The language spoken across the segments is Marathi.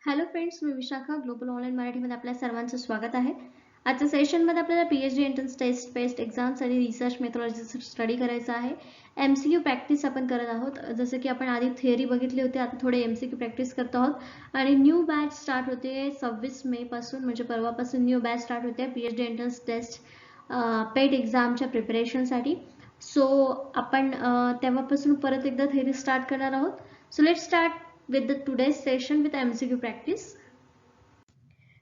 हॅलो फ्रेंड्स, मी विशाखा ग्लोबल ऑनलाईन मराठीमध्ये आपल्या सर्वांचं स्वागत आहे. आजच्या सेशनमध्ये आपल्याला PhD entrance test based exams आणि रिसर्च मेथॉडॉजीचा स्टडी करायचा आहे. एमसीक्यू प्रॅक्टिस आपण करत आहोत. जसं की आपण आधी थिअरी बघितली होती, आता थोडे एमसीक्यू प्रॅक्टिस करत आहोत आणि न्यू बॅच स्टार्ट होते 26 मे पासून, म्हणजे परवापासून न्यू बॅच स्टार्ट होते पीएचडी एंट्रन्स टेस्ट पेड एक्झामच्या प्रिपरेशनसाठी. सो आपण तेव्हापासून परत एकदा थिअरी स्टार्ट करणार आहोत. So let start with the today's session with MCQ practice.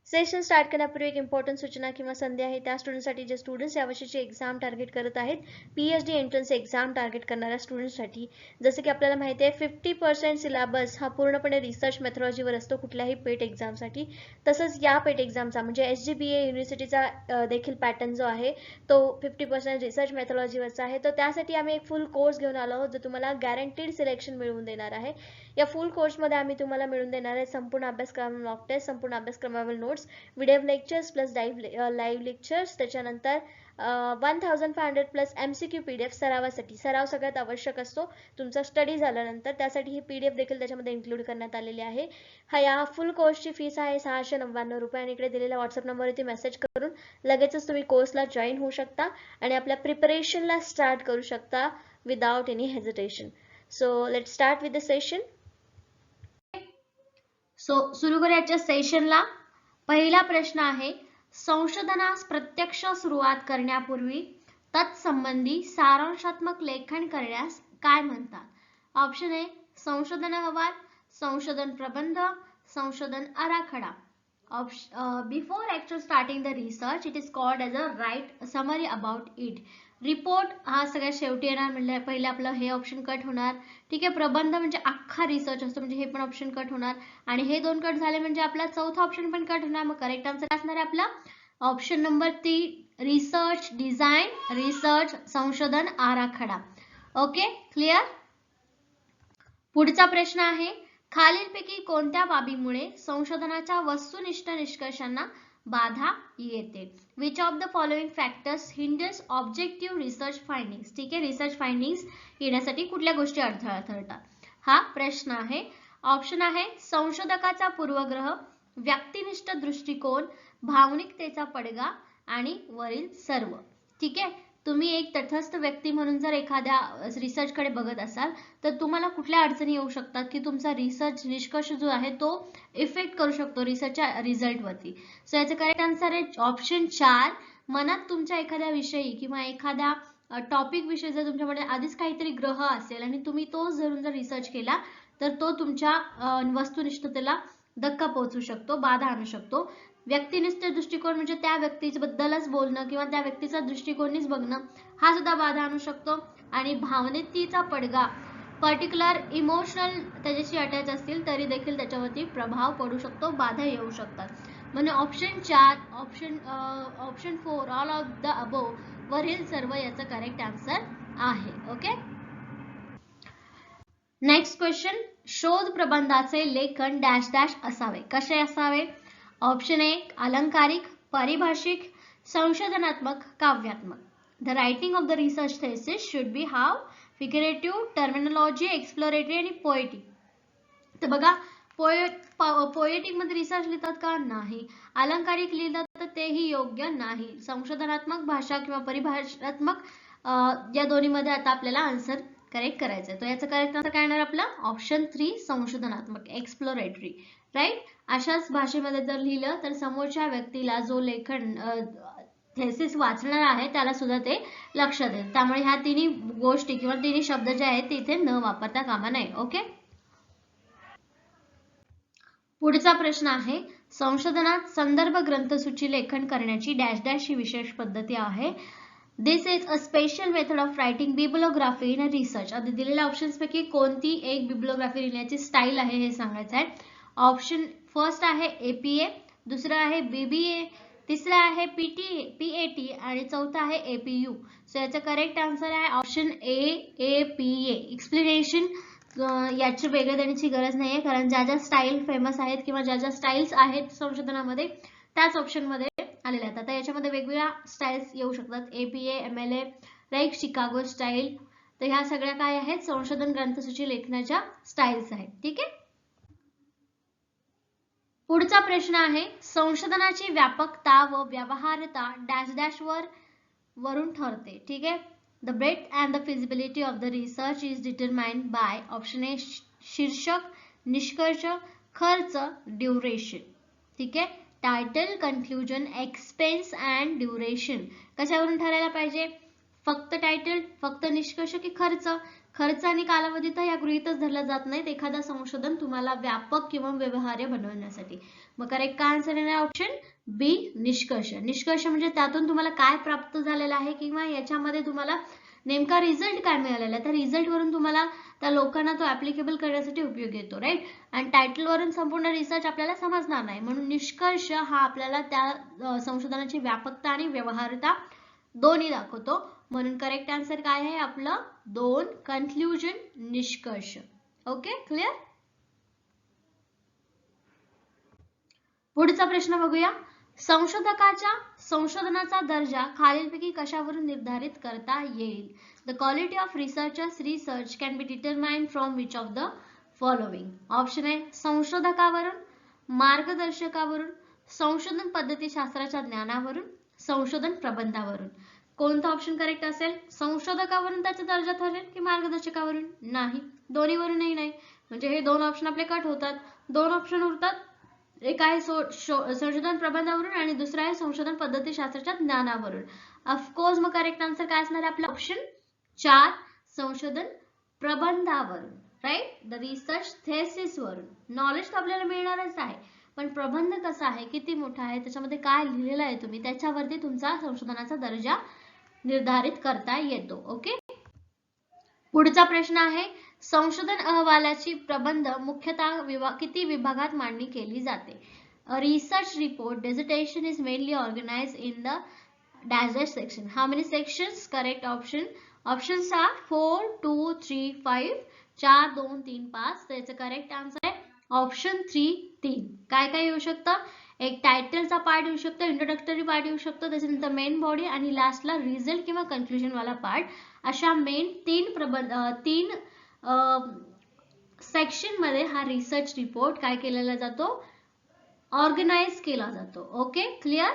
Session start करण्यापूर्वी एक इम्पॉर्टंट सूचना किंवा संधी आहे त्या स्टुडंटसाठी जे स्टुडंट्स यावर्षीची एक्झाम टार्गेट करत आहेत, पीएचडी एंट्रन्स एक्झाम टार्गेट करणाऱ्या स्टुडंट्ससाठी. जसं की आपल्याला माहिती आहे 50% सिलेबस हा पूर्णपणे रिसर्च मेथॉडॉजीवर असतो कुठल्याही पेट एक्झामसाठी. तसंच या पेट एक्झामचा म्हणजे SGBA युनिव्हर्सिटीचा देखील पॅटर्न जो आहे तो 50% रिसर्च मेथॉडॉजीवरचा आहे. तर त्यासाठी आम्ही एक फुल कोर्स घेऊन आलो आहोत जो तुम्हाला गॅरंटीड सिलेक्शन मिळवून देणार आहे. या फुल कोर्समध्ये आम्ही तुम्हाला मिळवून देणार आहे संपूर्ण अभ्यासक्रम, मॉक टेस्ट, संपूर्ण अभ्यासक्रमावरील notes, video lectures plus live lectures, त्याच्यानंतर 1500 प्लस MCQ PDF सरावासाठी. सराव सगळ्यात आवश्यक असतो तुमचा स्टडी झाल्यानंतर, त्यासाठी ही PDF देखील त्याच्यामध्ये इन्क्लूड करण्यात आलेली आहे. या फुल कोर्सची फीस आहे 699 रुपये आणि इकडे दिलेल्या व्हॉट्सअप नंबरवरती मेसेज करून लगेचच तुम्ही कोर्सला जॉईन होऊ शकता आणि आपल्या प्रिपरेशनला स्टार्ट करू शकता without any hesitation. So let's start with the session. सुरू करूया सेशनला. पहिला प्रश्न आहे, संशोधनास प्रत्यक्ष सुरुवात करण्यापूर्वी तत्संबंधी सारांशात्मक लेखन करण्यास काय म्हणतात? ऑप्शन ए संशोधन अहवाल, संशोधन प्रबंध, संशोधन आराखडा. Before actually starting the research it is called as a write summary about it. Report हा सगळ्यात शेवटी येणार, म्हणजे पहिले आपलं हे ऑप्शन कट होणार. ठीक आहे. प्रबंध म्हणजे अख्खा रिसर्च असतो, म्हणजे हे पण ऑप्शन कट होणार आणि हे दोन कट झाले म्हणजे आपला चौथा ऑप्शन पण कट होणार. मग करेक्ट आन्सर असणार आहे आपला option number 3, research design, research संशोधन आराखडा. Okay, clear. पुढचा प्रश्न आहे, खालीलपैकी कोणत्या बाबीमुळे संशोधनाच्या वस्तुनिष्ठ निष्कर्षांना बाधा येते? Which of the following factors hinders objective research findings. ठीक आहे, रिसर्च फाइंडिंग्स येण्यासाठी कुठल्या गोष्टी अडथळा ठरतात, हा प्रश्न आहे. ऑप्शन आहे संशोधकाचा पूर्वग्रह, व्यक्तिनिष्ठ दृष्टिकोन, भावनिकतेचा पडगा आणि वरील सर्व. ठीक आहे. तुम्ही एक तटस्थ व्यक्ती म्हणून जर एखाद्या रिसर्च कडे बघत असाल तर तुम्हाला कुठल्या अडचणी येऊ शकतात की तुमचा रिसर्च निष्कर्ष जो आहे तो इफेक्ट करू शकतो रिसर्चच्या रिझल्ट वरती. सो याचं करेक्ट आन्सर आहे ऑप्शन 4. मनात तुमच्या एखाद्या विषयी किंवा एखाद्या टॉपिक विषयी जर तुमच्यामध्ये आधीच काहीतरी ग्रह असेल आणि तुम्ही तो धरून जर रिसर्च केला तर तो तुमच्या वस्तुनिष्ठतेला धक्का पोहोचू शकतो, बाधा आणू शकतो. व्यक्तिनिष्ठ दृष्टिकोन म्हणजे त्या व्यक्तीबद्दलच बोलणं किंवा त्या व्यक्तीचा दृष्टिकोनच बघणं, हा सुद्धा बाधा आणू शकतो. आणि भावनिकतेचा पडगा, पर्टिक्युलर इमोशनल त्याच्याशी अटॅच असतील तरी देखील त्याच्यावरती प्रभाव पडू शकतो, बाधा येऊ शकतात. म्हणजे option 4, option 4 all of the above वरील सर्व याचं करेक्ट आन्सर आहे. ओके. नेक्स्ट क्वेश्चन, शोध प्रबंधाचे लेखन डॅश डॅश असावे. कसे असावे? ऑप्शन 1 अलंकारिक, पारिभाषिक, संशोधनात्मक, काव्यात्मक. The writing of the research thesis should be have figurative, terminology, exploratory आणि पोएटिक. तर बघा, पोएटिक मध्ये रिसर्च लिहितात का? नाही. अलंकारिक लिहितात तर तेही योग्य नाही. संशोधनात्मक, भाषा किंवा परिभाषात्मक या दोन्ही मध्ये आता आपल्याला आन्सर करेक्ट करायचं आहे. तर याचं करेक्ट आन्सर काय येणार आपला ऑप्शन 3 संशोधनात्मक, एक्सप्लोरेटरी. राईट. अशाच भाषेमध्ये जर लिहिलं तर समोरच्या व्यक्तीला जो लेखन थेसिस वाचणार आहे त्याला सुद्धा ते लक्षात येईल. त्यामुळे ह्या तिन्ही गोष्टी किंवा तिन्ही शब्द जे आहेत ते इथे न वापरता कामा नये. ओके. पुढचा प्रश्न आहे, संशोधनात संदर्भ ग्रंथसूची लेखन करण्याची डॅश डॅश ही विशेष पद्धती आहे. This is a special method of writing bibliography in a research. आता दिलेल्या ऑप्शन्स पैकी कोणती एक बिब्लिओग्राफी लिहिण्याची स्टाईल आहे हे सांगायचं आहे. ऑप्शन फर्स्ट आहे APA, दुसरा आहे BBA, तिसरा आहे PAT आणि चौथा आहे APU. सो याचा करेक्ट आन्सर आहे ऑप्शन A, APA. एक्सप्लेनेशन याची वेगळे देण्याची गरज नाहीये, कारण ज्या ज्या स्टाईल फेमस आहेत किंवा ज्या ज्या स्टाईल्स आहेत संशोधनामध्ये त्याच ऑप्शन मध्ये आलेल्या आहेत. आता याच्यामध्ये वेगवेगळ्या स्टाईल्स येऊ शकतात, APA, MLA, right, Chicago style. तर ह्या सगळ्या काय आहेत? संशोधन ग्रंथसूची लेखनाच्या स्टाईल्स आहेत. ठीक आहे. पुढचा प्रश्न आहे संशोधनाची व्यापकता व व्यवहार्यता डॅश डॅश वरून ठरते. ठीक आहे. The breadth and the feasibility of the research is determined by option A शीर्षक, निष्कर्ष, खर्च, ड्युरेशन. ठीक आहे. Title, conclusion, expense and duration कशावरून ठरायला पाहिजे? फक्त टायटल, फक्त निष्कर्ष की खर्च? खर्च आणि कालावधी तर या गृहीतच धरला जात नाहीत एखादा संशोधन तुम्हाला व्यापक किंवा व्यवहार्य बनवण्यासाठी. मग करेक्ट आन्सर आहे ऑप्शन बी, निष्कर्ष. निष्कर्ष म्हणजे त्यातून तुम्हाला काय प्राप्त झालेलं आहे किंवा याच्यामध्ये तुम्हाला नेमका रिझल्ट काय मिळालेला आहे, त्या रिझल्ट वरून तुम्हाला त्या लोकांना तो ऍप्लिकेबल करण्यासाठी उपयोग येतो. राईट. आणि टायटल वरून संपूर्ण रिसर्च आपल्याला समजणार नाही, म्हणून निष्कर्ष हा आपल्याला त्या संशोधनाची व्यापकता आणि व्यवहार्यता दोन्ही दाखवतो. म्हणून करेक्ट आन्सर काय आहे आपलं 2, कन्क्लुजन, निष्कर्ष. Okay, clear. पुढचा प्रश्न बघूया. संशोधकाच्या संशोधनाचा दर्जा खालीलपैकी कशावरून निर्धारित करता येईल? The quality of researchers research can be determined from which of the following. Option आहे संशोधकावरून, मार्गदर्शकावरून, संशोधन पद्धती शास्त्राच्या ज्ञानावरून, संशोधन प्रबंधावरून. कोणता ऑप्शन करेक्ट असेल? संशोधकावरून त्याचा दर्जा ठरेल की मार्गदर्शकावरून? नाही, दोन्हीवरूनही नाही. म्हणजे हे 2 ऑप्शन आपले कट होतात. 2 ऑप्शन उरतात. एक आहे संशोधन प्रबंधावरून आणि दुसरा आहे संशोधन पद्धती शास्त्राच्या ज्ञानावरून. ऑफकोर्स मग करेक्ट आन्सर काय असणार आहे आपला? ऑप्शन 4, संशोधन प्रबंधावरून. राईट. द रिसर्च थेसिस वरून. नॉलेज तर आपल्याला मिळणारच आहे, पण प्रबंध कसा आहे, किती मोठा आहे, त्याच्यामध्ये काय लिहिलेलं आहे तुम्ही, त्याच्यावरती तुमचा संशोधनाचा दर्जा निर्धारित करता येतो. ओके. पुढचा प्रश्न आहे संशोधन अहवालाची प्रबंध मुख्यतः किती विभागात मांडणी केली जाते? Research report dissertation is mainly organised in the dash dash section. How many sections? Correct option. Options are 4, 2, 3, 5. 4, 2, 3, 5. त्याचं करेक्ट आन्सर आहे ऑप्शन 3, 3. काय काय येऊ शकतं? एक टायटलचा पार्ट येऊ शकतो, इंट्रोडक्टरी पार्ट येऊ शकतो, त्याच्यानंतर मेन बॉडी आणि लास्टला रिझल्ट किंवा कन्क्लुजन वाला पार्ट. अशा मेन 3 सेक्शन मध्ये हा रिसर्च रिपोर्ट काय केलेला जातो? ऑर्गनाइज केला जातो. Okay, clear.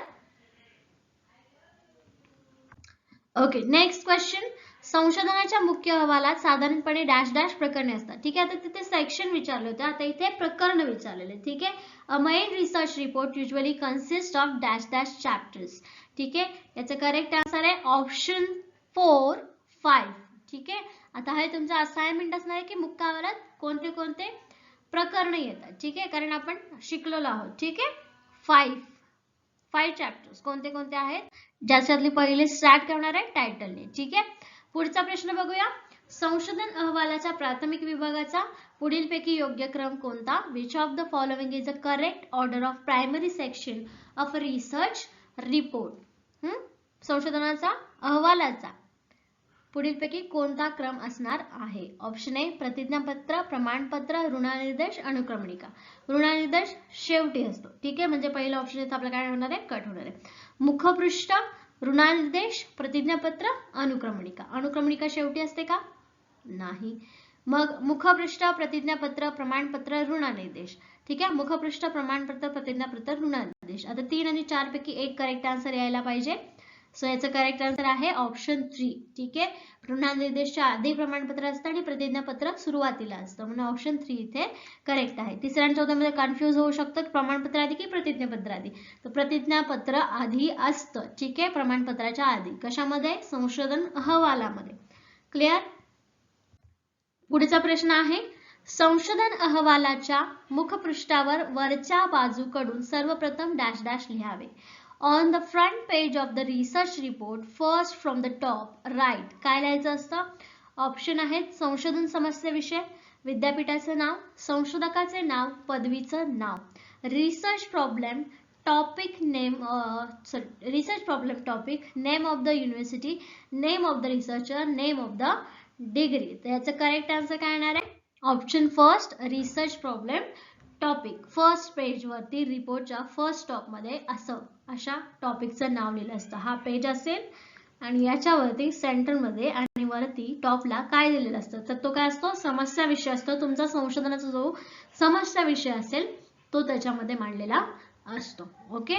Okay, next question. संशोधनाच्या मुख्य अहवालात साधारणपणे डॅश डॅश प्रकरणे असतात. ठीक आहे. आता तिथे सेक्शन विचारले होते, आता इथे प्रकरण विचारलेले. ठीक आहे. अ main research report usually consist of dash dash chapters. ठीक आहे. याचं करेक्ट आन्सर आहे ऑप्शन 4, 5. ठीक आहे. आता हे तुमचा असाइनमेंट असणार आहे की मुख्य अहवालात कोणते कोणते प्रकरणे येतात. ठीक आहे, कारण आपण शिकलेलो आहोत. ठीक आहे. 5 चॅप्टर्स कोणते कोणते आहेत, ज्याच्यातली पहिले स्टार्ट करणार आहे टायटलने. ठीक आहे. पुढचा प्रश्न बघूया. संशोधन अहवालाच्या प्राथमिक विभागाचा पुढीलपैकी योग्य क्रम कोणता? Which of the following is a correct order of primary section of research report. संशोधनाचा अहवालाचा पुढीलपैकी कोणता क्रम असणार आहे? ऑप्शन ए प्रतिज्ञापत्र, प्रमाणपत्र, ऋणानिर्देश, अनुक्रमणिका. ऋणानिर्देश शेवटी असतो. ठीक आहे. म्हणजे पहिलं ऑप्शन इथं आपलं काय होणार आहे? कट होणार आहे. मुखपृष्ठ, ऋणानिर्देश, प्रतिज्ञापत्र, अनुक्रमणिका. अनुक्रमणिका शेवटी असते का? नाही. मग मुखपृष्ठ, प्रतिज्ञापत्र, प्रमाणपत्र, ऋणानिर्देश. ठीक आहे. मुखपृष्ठ, प्रमाणपत्र, प्रतिज्ञापत्र, ऋणानिर्देश. आता 3 आणि 4 पैकी एक करेक्ट आन्सर यायला पाहिजे. सो याचं करेक्ट आन्सर आहे ऑप्शन 3. ठीक आहे. ऋणानिर्देशच्या आधी प्रमाणपत्र असतं आणि प्रतिज्ञापत्र सुरुवातीला असतं, म्हणून ऑप्शन 3 इथे करेक्ट आहे. 3ऱ्या आणि 4थ्यामध्ये कन्फ्युज होऊ शकतं प्रमाणपत्र आधी की प्रतिज्ञापत्र आधी. तर प्रतिज्ञापत्र आधी असतं. ठीक आहे. प्रमाणपत्राच्या आधी. कशामध्ये? संशोधन अहवालामध्ये. क्लिअर. पुढचा प्रश्न आहे संशोधन अहवालाच्या मुखपृष्ठावर वरच्या बाजूकडून सर्वप्रथम डॅश डॅश लिहावे. On the front page of the research report, first from the top, right. काय लिहायचं असतं? ऑप्शन आहेत संशोधन समस्येविषय, विद्यापीठाचं नाव, संशोधकाचे नाव, पदवीचं नाव. Research problem topic name, research problem topic, name of the university, name of the researcher, name of the degree. तर याचं करेक्ट आन्सर काय येणार आहे? Option first, research problem topic. First page वरती रिपोर्टच्या फर्स्ट टॉप मध्ये अशा टॉपिकचं नाव लिहिलं असतं. हा पेज असेल आणि याच्यावरती सेंटर मध्ये आणि वरती टॉपला काय दिलेलं असतं? तर तो काय असतो? समस्या विषय असतो. तुमचा संशोधनाचा जो समस्या विषय असेल तो त्याच्यामध्ये मांडलेला असतो. ओके,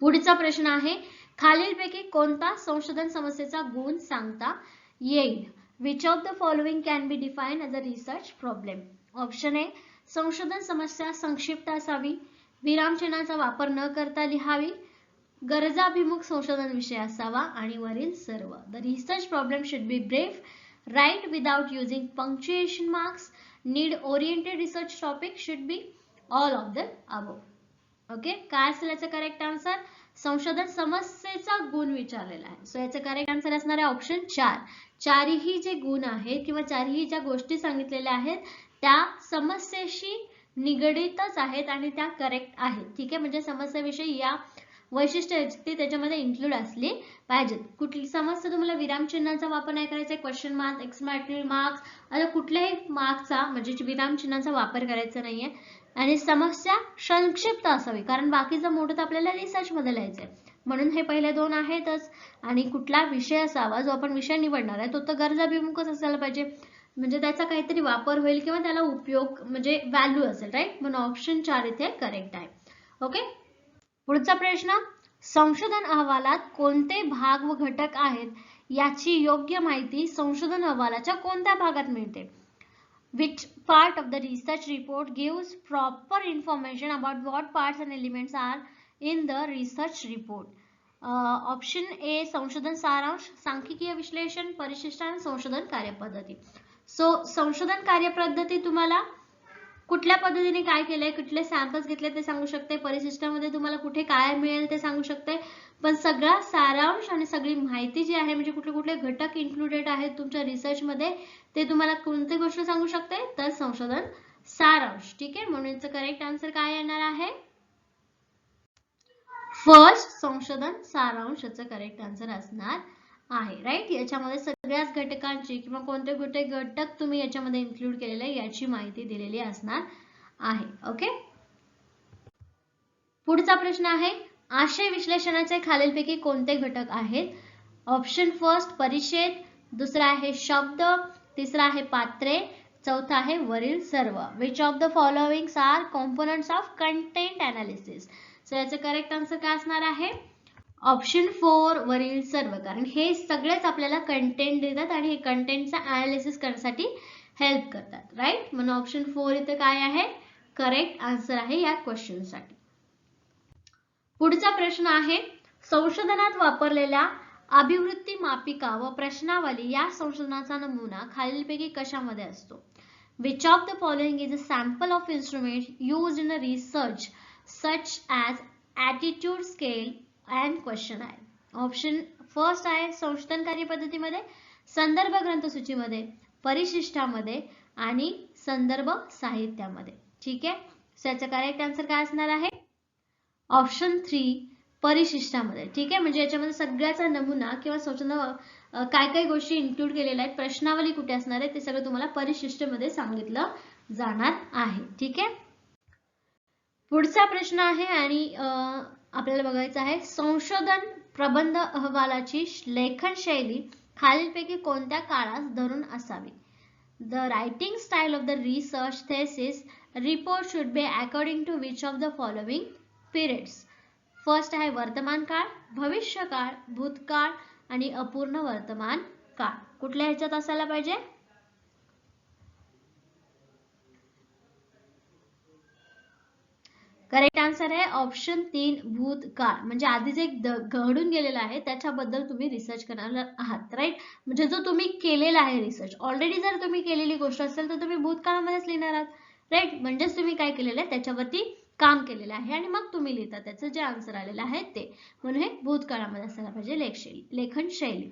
पुढचा प्रश्न आहे, खालीलपैकी कोणता संशोधन समस्येचा गुण सांगता येईल? Which of the following can be defined as a research problem? Option A, संशोधन समस्या संक्षिप्त असावी, विरामचिन्हाचा वापर न करता लिहावी, गरजाभिमुख संशोधन विषय असावा आणि वरील सर्व. The research problem should be brief, right without using punctuation marks, need oriented research topic, should be all of the above. Okay, काय असेल याचा करेक्ट आन्सर? संशोधन समस्येचा गुण विचारलेला आहे. सो याचा करेक्ट आन्सर असणार आहे ऑप्शन 4. चारही जे गुण आहेत किंवा चारही ज्या गोष्टी सांगितलेल्या आहेत त्या समस्येशी निगडीतच आहेत आणि त्या करेक्ट आहेत. ठीक आहे, म्हणजे समस्येविषयी या वैशिष्ट्ये त्याच्यामध्ये इन्क्लूड असली पाहिजेत. कुठली समस्या तुम्हाला विरामचिन्हाचा वापर नाही करायचा, क्वेश्चन मार्क, एक्सक्लेमेटरी मार्क्स, आता कुठल्याही मार्कचा म्हणजे विरामचिन्हाचा वापर करायचा नाहीये. आणि समस्या संक्षिप्त असावी, कारण बाकीचं मोठं आपल्याला रिसर्च मध्ये लिहायचंय, म्हणून हे पहिले दोन आहेतच. आणि कुठला विषय असावा, जो आपण विषय निवडणार आहे तो तर गरजाभिमुखच असायला पाहिजे, म्हणजे त्याचा काहीतरी वापर होईल किंवा त्याला उपयोग म्हणजे व्हॅल्यू असेल. राईट, म्हणून ऑप्शन 4 इथे करेक्ट आहे. ओके, पुढचा प्रश्न, संशोधन अहवालात कोणते भाग व घटक आहेत याची योग्य माहिती संशोधन अहवालाच्या कोणत्या भागात मिळते? Which part of the research report gives proper information about what parts and elements are in the research report? Option A, संशोधन सारांश, सांख्यिकीय विश्लेषण, परिशिष्ट, संशोधन कार्यपद्धती. सो संशोधन कार्यपद्धती तुम्हाला कुठल्या पद्धतीने काय केलंय, कुठले सॅम्पल्स घेतले ते सांगू शकते, परिशिष्टामध्ये तुम्हाला कुठे काय मिळेल ते सांगू शकते, पण सगळा सारांश आणि सगळी माहिती जी आहे म्हणजे कुठले कुठले घटक इन्क्लुडेड आहेत तुमच्या रिसर्च मध्ये ते तुम्हाला कोणती गोष्ट सांगू शकते, तर संशोधन सारांश. ठीक आहे, म्हणून याचं करेक्ट आन्सर काय येणार आहे? फर्स्ट, संशोधन सारांश याचं करेक्ट आन्सर असणार आहे. राईट, याच्यामध्ये सगळ्याच घटकांची किंवा कोणते कोणते घटक तुम्ही याच्यामध्ये इन्क्लूड केलेले आहे याची माहिती दिलेली असणार आहे. ओके, पुढचा प्रश्न आहे, आशय विश्लेषणाचे खालीलपैकी कोणते घटक आहेत? ऑप्शन फर्स्ट परिच्छेद, दुसरा आहे शब्द, तिसरा आहे पात्रे, चौथा आहे वरील सर्व. Which of the followings are components of content analysis? So याचं करेक्ट आन्सर काय असणार आहे? ऑप्शन 4 वरील सर्व, कारण हे सगळेच आपल्याला कंटेंट देतात आणि हे कंटेंटचा अनालिसिस करण्यासाठी हेल्प करतात. राईट, म्हणून ऑप्शन 4 इथे काय आहे? करेक्ट आन्सर आहे या क्वेश्चन साठी. पुढचा प्रश्न आहे, संशोधनात वापरलेल्या अभिवृत्ती मापिका व प्रश्नावली या संशोधनाचा नमुना खालीलपैकी कशामध्ये असतो? Which of the following is a sample of instrument used in a research such as attitude scale and question आहे? ऑप्शन फर्स्ट आहे संशोधन कार्यपद्धतीमध्ये, संदर्भ ग्रंथसूचीमध्ये, परिशिष्टामध्ये आणि संदर्भ साहित्यामध्ये. ठीक आहे, याचा करेक्ट आन्सर काय असणार आहे? ऑप्शन 3 परिशिष्टामध्ये. ठीक आहे, म्हणजे याच्यामध्ये सगळ्याचा नमुना किंवा संशोधन काय काय गोष्टी इन्क्लूड केलेल्या आहेत, प्रश्नावली कुठे असणार आहे ते सगळं तुम्हाला परिशिष्टामध्ये सांगितलं जाणार आहे. ठीक आहे, पुढचा प्रश्न आहे आणि आपल्याला बघायचं आहे, संशोधन प्रबंध अहवालाची लेखन शैली खालीलपैकी कोणत्या काळास धरून असावी? The writing style of the research thesis report should be according to which of the following periods? First आहे वर्तमान काळ, भविष्यकाळ, भूतकाळ आणि अपूर्ण वर्तमान काळ. कुठल्या ह्याच्यात असायला पाहिजे? करेक्ट आन्सर आहे ऑप्शन 3 भूतकाळ, म्हणजे आधी जे घडून गेलेलं आहे त्याच्याबद्दल तुम्ही रिसर्च करणार आहात. राईट, म्हणजे जो तुम्ही केलेला आहे रिसर्च ऑलरेडी, जर तुम्ही केलेली गोष्ट असेल तर तुम्ही भूतकाळामध्येच लिहिणार आहात. राईट, म्हणजेच तुम्ही काय केलेलं आहे त्याच्यावरती काम केलेलं आहे आणि मग तुम्ही लिहिता त्याचं जे आन्सर आलेलं आहे ते, म्हणून हे भूतकाळामध्ये असायला पाहिजे लेखन शैली.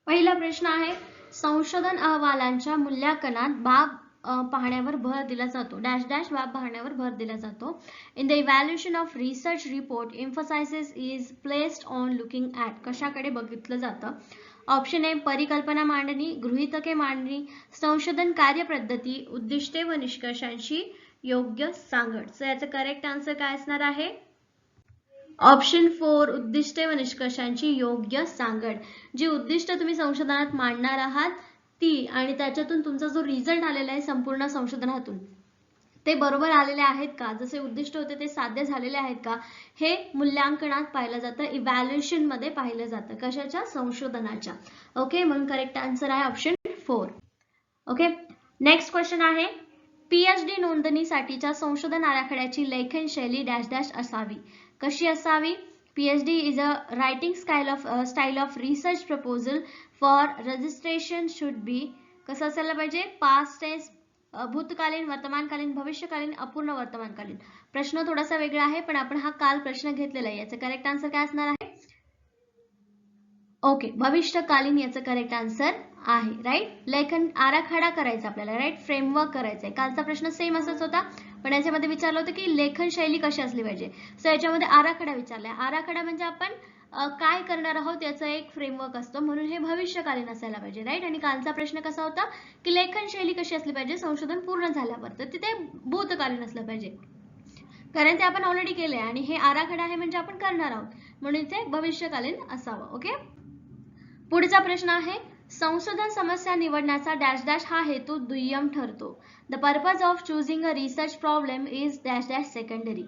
पहिला प्रश्न आहे, संशोधन अहवालांच्या मूल्यांकनात बाब पाहण्यावर भर दिला जातो, डॅश डॅश बाब पाहण्यावर भर दिला जातो. In the evaluation of research report emphasis is placed on looking at, कशाकडे बघितलं जातं? ऑप्शन ए परिकल्पना मांडणी, गृहीतके मांडणी, संशोधन कार्यपद्धती, उद्दिष्टे व निष्कर्षांची योग्य सांगड. सो याचं करेक्ट आन्सर काय असणार आहे? ऑप्शन 4 उद्दिष्टे व निष्कर्षांची योग्य सांगड. जी उद्दिष्ट तुम्ही संशोधनात मांडणार आहात ती आणि त्याच्यातून तुमचा जो रिझल्ट आलेला आहे संपूर्ण संशोधनातून ते बरोबर आलेले आहेत का, जसे उद्दिष्ट होते ते साध्य झालेले आहेत का, हे मूल्यांकनात पाहिलं जातं, इव्हॅल्युएशन मध्ये पाहिलं जातं. कशाच्या? संशोधनाच्या. ओके, म्हणून करेक्ट आन्सर आहे ऑप्शन 4. ओके, नेक्स्ट क्वेश्चन आहे पीएचडी नोंदणीसाठीच्या संशोधन आराखड्याची लेखन शैली डॅश डॅश असावी. कशी असावी? PhD is a writing style of research proposal for registration should be. कसं असायला पाहिजे? पास्ट टेन्स, भूतकालीन, वर्तमानकालीन, भविष्यकालीन, अपूर्ण वर्तमानकालीन. प्रश्न थोडासा वेगळा आहे, पण आपण हा काल प्रश्न घेतलेला आहे. याचं करेक्ट आन्सर काय असणार आहे? ओके, भविष्यकालीन याचं करेक्ट आन्सर आहे. राईट, लेखन आराखडा करायचा आपल्याला, राईट, फ्रेमवर्क करायचा आहे. कालचा प्रश्न सेम असाच होता, पण याच्यामध्ये विचारलं होतं की लेखन शैली कशी असली पाहिजे. सो याच्यामध्ये आराखडा विचारलाय. आराखडा म्हणजे आपण काय करणार आहोत याचा एक फ्रेमवर्क असतो, म्हणून हे भविष्यकालीन असायला पाहिजे. राईट, आणि कालचा प्रश्न कसा होता की लेखन शैली कशी असली पाहिजे संशोधन पूर्ण झाल्यावर, तर तिथे भूतकालीन असलं पाहिजे, कारण ते आपण ऑलरेडी केले आणि हे आराखडा आहे म्हणजे आपण करणार आहोत, म्हणून इथे भविष्यकालीन असावं. ओके, पुढचा प्रश्न आहे संशोधन समस्या निवडण्याचा डॅश डॅश हा हेतू दुय्यम ठरतो. The purpose of choosing a research problem is dash dash secondary.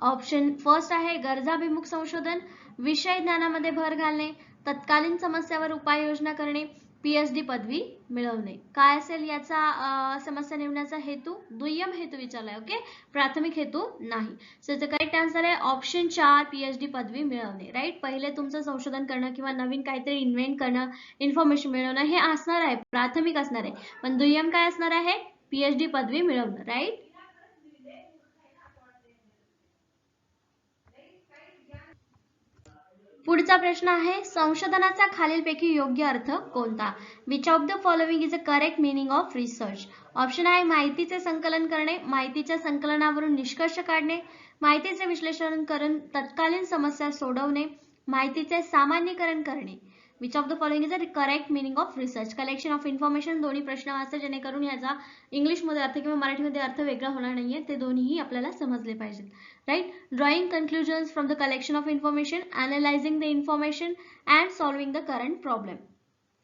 Option first आहे गरजाभिमुख संशोधन, विषय ज्ञानामध्ये भर घालणे, तत्कालीन समस्यावर उपाययोजना करणे, पीएचडी पदवी मिळवणे. काय असेल याचा समस्या निवडण्याचा हेतू? दुय्यम हेतू विचारलाय. ओके, प्राथमिक हेतू नाही. सो द करेक्ट आन्सर आहे ऑप्शन 4 पीएचडी पदवी मिळवणे. राईट, पहिले तुमचं संशोधन करणं किंवा नवीन काहीतरी इन्व्हेंट करणं, इन्फॉर्मेशन मिळवणं हे असणार आहे, प्राथमिक असणार आहे, पण दुय्यम काय असणार आहे? पीएचडी पदवी मिळवणं. राईट, पुढचा प्रश्न आहे संशोधनाचा खालीलपैकी योग्य अर्थ कोणता? Which of the following is a correct meaning of research. Option आहे माहितीचे संकलन करणे, माहितीच्या संकलनावरून निष्कर्ष काढणे, माहितीचे विश्लेषण करून तत्कालीन समस्या सोडवणे, माहितीचे सामान्यीकरण करणे. Which of the following is a correct meaning of research. Collection of information, दोन्ही प्रश्न वाचते जेणेकरून याचा इंग्लिशमध्ये अर्थ किंवा मराठीमध्ये अर्थ वेगळा होणार नाहीये, ते दोन्ही आपल्याला समजले पाहिजेत. Right, drawing conclusions from the collection of information, analysing the information and solving the current problem,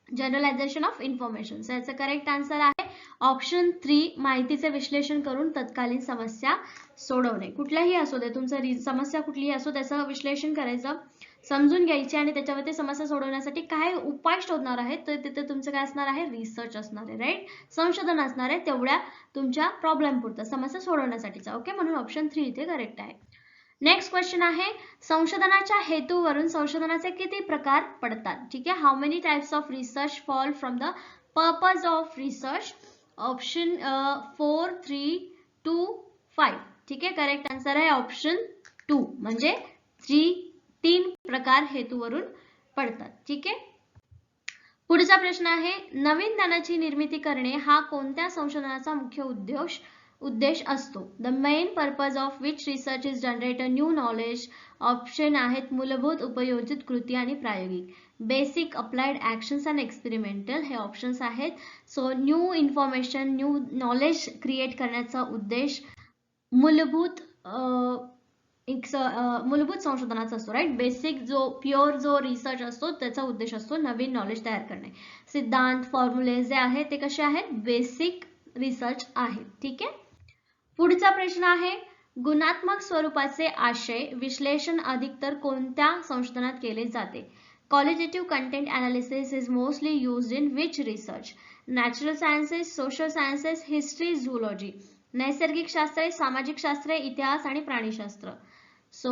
generalisation of information. So याचा करेक्ट आन्सर आहे ऑप्शन 3 माहितीचे विश्लेषण करून तत्कालीन समस्या सोडवणे. कुठल्याही असो दे, तुमचं समस्या कुठलीही असो त्याचं विश्लेषण करायचं, समजून घ्यायचे आणि त्याच्यावरती समस्या सोडवण्यासाठी काय उपाय शोधणार आहेत, तर तिथे तुमचं काय असणार आहे? रिसर्च असणार आहे. राईट, संशोधन असणार आहे तेवढ्या तुमच्या प्रॉब्लेम पुरतं, समस्या सोडवण्यासाठीचा. ओके, म्हणून ऑप्शन 3 इथे करेक्ट आहे. नेक्स्ट क्वेश्चन आहे संशोधनाच्या हेतूवरून संशोधनाचे किती प्रकार पडतात? ठीक आहे, how many types of research fall from the purpose of research. Option 4, 3, 2, 5. ठीक आहे, करेक्ट आन्सर आहे ऑप्शन 2, म्हणजे 3 प्रकार हेतूवरून पडतात. ठीक आहे, पुढचा प्रश्न आहे नवीन ज्ञानाची निर्मिती करणे हा कोणत्या संशोधनाचा मुख्य उद्देश असतो? The main purpose of which research is generate a new knowledge. Option आहेत मूलभूत, उपयोजित, कृती आणि प्रायोगिक. Basic, applied, actions and experimental हे ऑप्शन्स आहेत. So new information, new knowledge create करण्याचा उद्देश मूलभूत संशोधनाचा असतो. राईट, बेसिक जो प्युअर जो रिसर्च असतो त्याचा उद्देश असतो नवीन नॉलेज तयार करणे. सिद्धांत, फॉर्म्युले जे आहेत ते कसे आहेत? बेसिक रिसर्च आहे. ठीक आहे, पुढचा प्रश्न आहे गुणात्मक स्वरूपाचे आशय विश्लेषण अधिकतर कोणत्या संशोधनात केले जाते? Qualitative content analysis is mostly used in which research? Natural sciences, social sciences, history, zoology. नैसर्गिक शास्त्रे, सामाजिक शास्त्रे, इतिहास आणि प्राणीशास्त्र. सो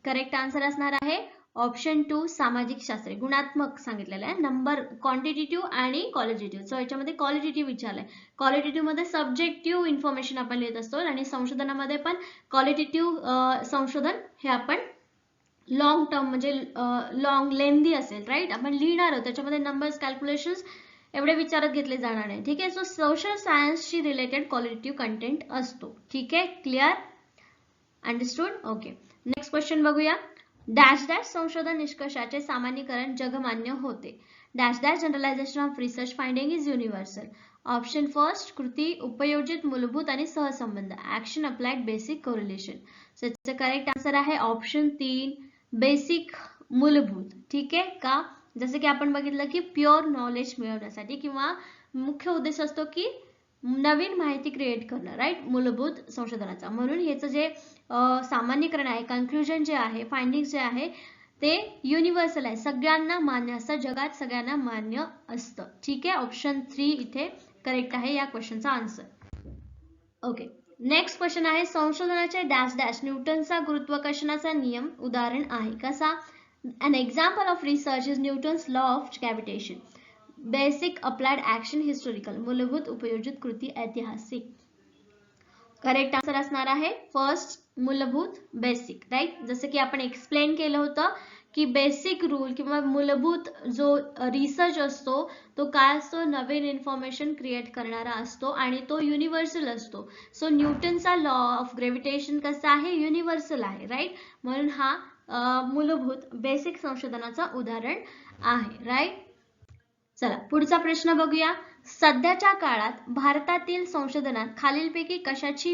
करेक्ट आन्सर असणार आहे ऑप्शन 2 सामाजिक शास्त्रे. गुणात्मक सांगितलेलं आहे, नंबर क्वांटिटेटिव्ह आणि क्वालिटेटिव्ह. सो याच्यामध्ये क्वालिटेटिव्ह विचारलंय. क्वालिटेटिव्ह मध्ये सब्जेक्टिव्ह इन्फॉर्मेशन आपण लिहित असतो आणि संशोधनामध्ये पण क्वालिटेटिव्ह संशोधन हे आपण लॉंग टर्म म्हणजे लॉंग लेंदी असेल. राईट, आपण लिहिणार आहोत त्याच्यामध्ये नंबर्स, कॅल्क्युलेशन्स एवढे विचारात घेतले जाणार नाही. ठीक आहे, सो सोशल सायन्सशी रिलेटेड क्वालिटेटिव्ह कंटेंट असतो. ठीक आहे, clear, understood. Okay, next question बघूया. डॅश डॅश संशोधन निष्कर्षाचे सामान्यीकरण जगमान्य होते. Dash dash generalisation of research finding is universal. Option first कृती, उपयोजित, मूलभूत आणि सहसंबंध. Action, applied, basic, correlation. So याचं करेक्ट आन्सर आहे ऑप्शन 3 बेसिक, मूलभूत. ठीक आहे, का? जसं की आपण बघितलं की प्युअर नॉलेज मिळवण्यासाठी किंवा मुख्य उद्देश असतो की नवीन माहिती क्रिएट करणं, राईट, मूलभूत संशोधनाचा. म्हणून ह्याचं जे सामान्यीकरण आहे, कन्क्लुजन जे आहे, फाइंडिंग्स जे आहे ते युनिव्हर्सल आहे, सगळ्यांना मान्य असतं, जगात सगळ्यांना मान्य असतं. ठीक आहे, ऑप्शन 3 इथे करेक्ट आहे या क्वेश्चनचा आन्सर. ओके, नेक्स्ट क्वेश्चन आहे संशोधनाचे डॅश डॅश न्यूटनचा गुरुत्वाकर्षणाचा नियम उदाहरण आहे. कसा? An example of research is Newton's law of gravitation. Basic, applied, action, historical. मूलभूत, उपयोजित, कृती, ऐतिहासिक. करेक्ट आन्सर असणार आहे फर्स्ट, मूलभूत, बेसिक, राईट. जसं की आपण एक्सप्लेन केलं होतं की बेसिक रूल किंवा मूलभूत जो रिसर्च असतो तो काय असतो, नवीन इन्फॉर्मेशन क्रिएट करणारा असतो आणि तो युनिव्हर्सल असतो. सो न्यूटनचा लॉ ऑफ ग्रेव्हिटेशन कसा आहे, युनिव्हर्सल आहे, राईट. म्हणून हा मूलभूत बेसिक संशोधनाचा उदाहरण आहे, राईट. चला पुढचा प्रश्न बघूया. सध्याच्या काळात भारतातील संशोधनात खालीलपैकी कशाची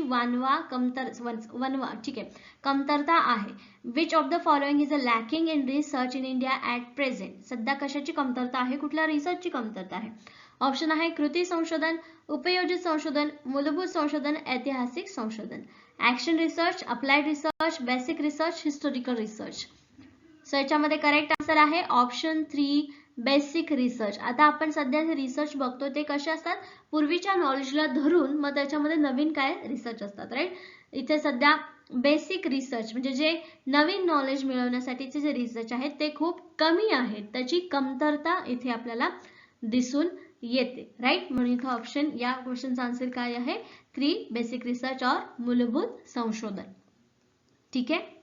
कमतरता आहे. Which of the following is a lacking in research in India at present. सध्या कशाची कमतरता आहे, कुठल्या रिसर्चची कमतरता आहे. ऑप्शन आहे कृती संशोधन, उपयोजित संशोधन, मूलभूत संशोधन, ऐतिहासिक संशोधन. Action research, applied research, basic research, historical research. So याच्यामध्ये करेक्ट आन्सर आहे ऑप्शन 3, बेसिक रिसर्च. आता आपण सध्या जे रिसर्च बघतो ते कसे असतात, पूर्वीच्या नॉलेजला धरून मग त्याच्यामध्ये नवीन काय रिसर्च असतात, राईट. इथे सध्या बेसिक रिसर्च म्हणजे जे नवीन नॉलेज मिळवण्यासाठीचे जे रिसर्च आहेत ते खूप कमी आहेत, त्याची कमतरता इथे आपल्याला दिसून येते, राईट. म्हणून इथं ऑप्शन या क्वेश्चनचा आन्सर काय आहे, 3, बेसिक रिसर्च और मूलभूत संशोधन. ठीक आहे.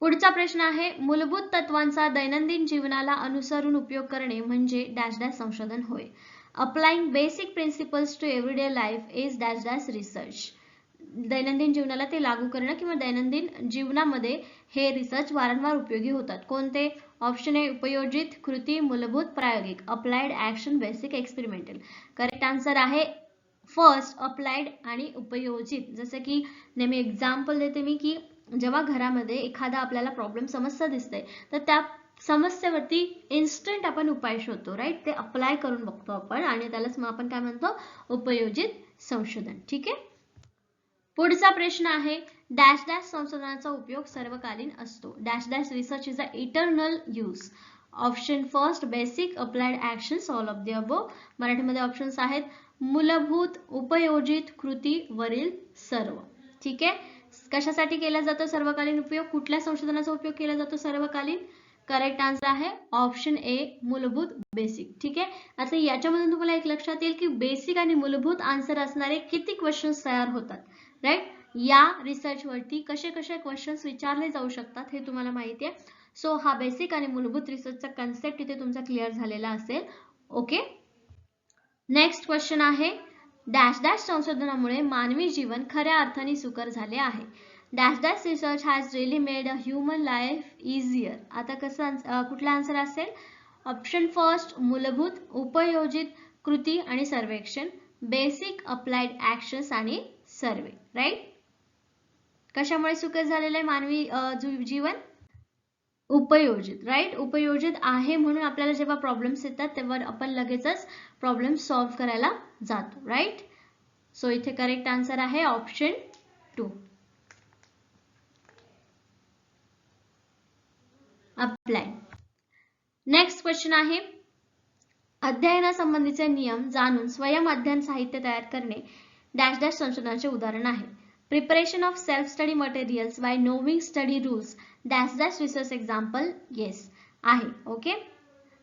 पुढचा प्रश्न आहे मूलभूत तत्वांचा दैनंदिन जीवनाला अनुसरून उपयोग करणे म्हणजे डॅश डॅश संशोधन होय. Applying basic principles to everyday life is dash dash research. दैनंदिन जीवनाला ते लागू करणं किंवा दैनंदिन जीवनामध्ये हे रिसर्च वारंवार उपयोगी होतात. कोणते? ऑप्शन ए उपयोजित, कृती, मूलभूत, प्रायोगिक. Applied, action, basic, experimental. Correct answer आहे फर्स्ट, अप्लाइड आणि उपयोजित. जसं की नेहमी एक्झाम्पल देते मी की जेव्हा घरामध्ये एखादा आपल्याला प्रॉब्लेम समस्या दिसते तर त्या समस्येवरती इन्स्टंट आपण उपाय शोधतो, राईट. ते अप्लाय करून बघतो आपण आणि त्यालाच मग आपण काय म्हणतो, उपयोजित संशोधन. ठीक आहे. पुढचा प्रश्न आहे डॅश डॅश संशोधनाचा उपयोग सर्वकालीन असतो. Dash dash research is a eternal use. Option first, basic, applied, action, all of the above. मराठीमध्ये ऑप्शन्स आहेत मूलभूत, उपयोजित, कृती, वरील सर्व. ठीक आहे. कशासाठी केला जातो सर्वकालीन उपयोग, कुठल्या संशोधनाचा उपयोग केला जातो सर्वकालीन. करेक्ट आन्सर आहे ऑप्शन ए, मूलभूत, बेसिक. ठीक आहे. आता याच्यामधून तुम्हाला एक लक्षात येईल की बेसिक आणि मूलभूत आन्सर असणारे किती क्वेश्चन्स तयार होतात, राईट. या रिसर्च वरती कसे कसे क्वेश्चन्स विचारले जाऊ शकतात हे तुम्हाला माहिती आहे. सो हा बेसिक आणि मूलभूत रिसर्चचा कन्सेप्ट इथे तुमचा क्लिअर झालेला असेल. ओके. नेक्स्ट क्वेश्चन आहे डॅश डॅश संशोधनामुळे मानवी जीवन खऱ्या अर्थाने सुकर झाले आहे. Dash dash research has really made a human life easier. आता कसं कुठला आन्सर असेल, ऑप्शन फर्स्ट, मूलभूत, उपयोजित, कृती आणि सर्वेक्षण, बेसिक, अप्लाइड, ऍक्शन्स आणि सर्वे, राईट. कशामुळे सुकर झालेलं आहे मानवी जीवन, उपयोजित, राईट. उपयोजित आहे म्हणून आपल्याला जेव्हा प्रॉब्लेम्स येतात तेव्हा आपण लगेचच प्रॉब्लेम सॉल्व्ह करायला जातो, राईट. सो इथे करेक्ट आन्सर आहे ऑप्शन 2, अप्लाइड. नेक्स्ट क्वेश्चन आहे अध्ययनासंबंधीचे नियम जाणून स्वयं अध्ययन साहित्य तयार करणे डॅश डॅश संशोधनाचे उदाहरण आहे. Preparation of self study materials by knowing study rules dash dash research example yes आहे. ओके.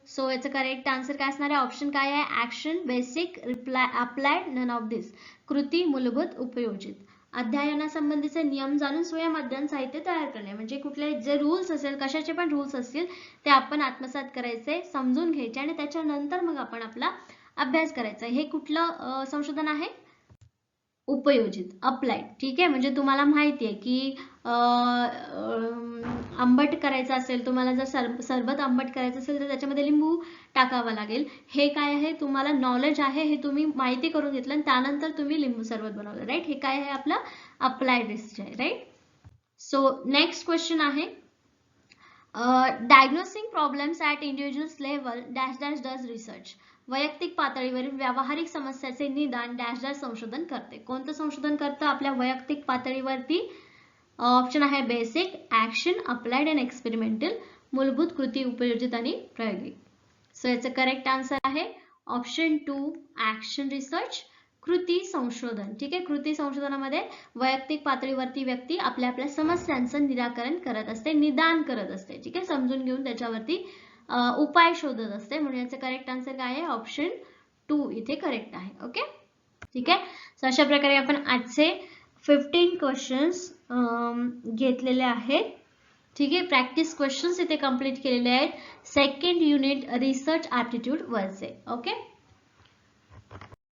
सो याचं करेक्ट आन्सर काय असणार आहे, ऑप्शन काय आहे, action, basic, applied, none of this. कृती, मूलभूत, उपयोजित. अध्ययनासंबंधीचे नियम जाणून स्वयं अध्ययन साहित्य तयार करणे म्हणजे कुठले जे रूल्स असेल, कशाचे पण रूल्स असतील ते आपण आत्मसात करायचे, समजून घ्यायचे आणि त्याच्यानंतर मग आपण आपला अभ्यास करायचा. हे कुठलं संशोधन आहे, उपयोजित, अप्लाइड. ठीक आहे. म्हणजे तुम्हाला माहिती आहे की आंबट करायचं असेल, तुम्हाला जर सरबत आंबट करायचं असेल तर त्याच्यामध्ये लिंबू टाकावा लागेल. हे काय आहे, तुम्हाला नॉलेज आहे, हे तुम्ही माहिती करून घेतलं आणि त्यानंतर तुम्ही लिंबू सरबत बनवलं, राईट. हे काय आहे, आपलं अप्लाइड रिसर्च आहे, राईट. सो नेक्स्ट क्वेश्चन आहे diagnosing problems at individuals level dash dash does research. वैयक्तिक पातळीवरील व्यावहारिक समस्याचे निदान डॅश डॅश संशोधन करते. कोणतं संशोधन करतं आपल्या वैयक्तिक पातळीवरती? ऑप्शन आहे basic, action, applied and experimental. मूलभूत, कृती, उपयोजित आणि प्रायोगिक. सो याचं करेक्ट आन्सर आहे ऑप्शन 2 ऍक्शन रिसर्च, कृती संशोधन. ठीक आहे, कृती संशोधनामध्ये वैयक्तिक पातळीवरती व्यक्ती आपल्या आपल्या समस्यांचं निराकरण करत असते, निदान करत असते. ठीक आहे, समजून घेऊन त्याच्यावरती उपाय शोधत असते. म्हणून याचं करेक्ट आन्सर काय आहे? ऑप्शन 2 इथे करेक्ट आहे. ओके, ठीक आहे. सो अशा प्रकारे आपण आजचे 15 क्वेश्चन्स घेतलेले आहेत. ठीक आहे, प्रॅक्टिस क्वेश्चन्स इथे कंप्लीट केलेले आहेत सेकंड युनिट रिसर्च ॲप्टिट्यूड वरचे. ओके.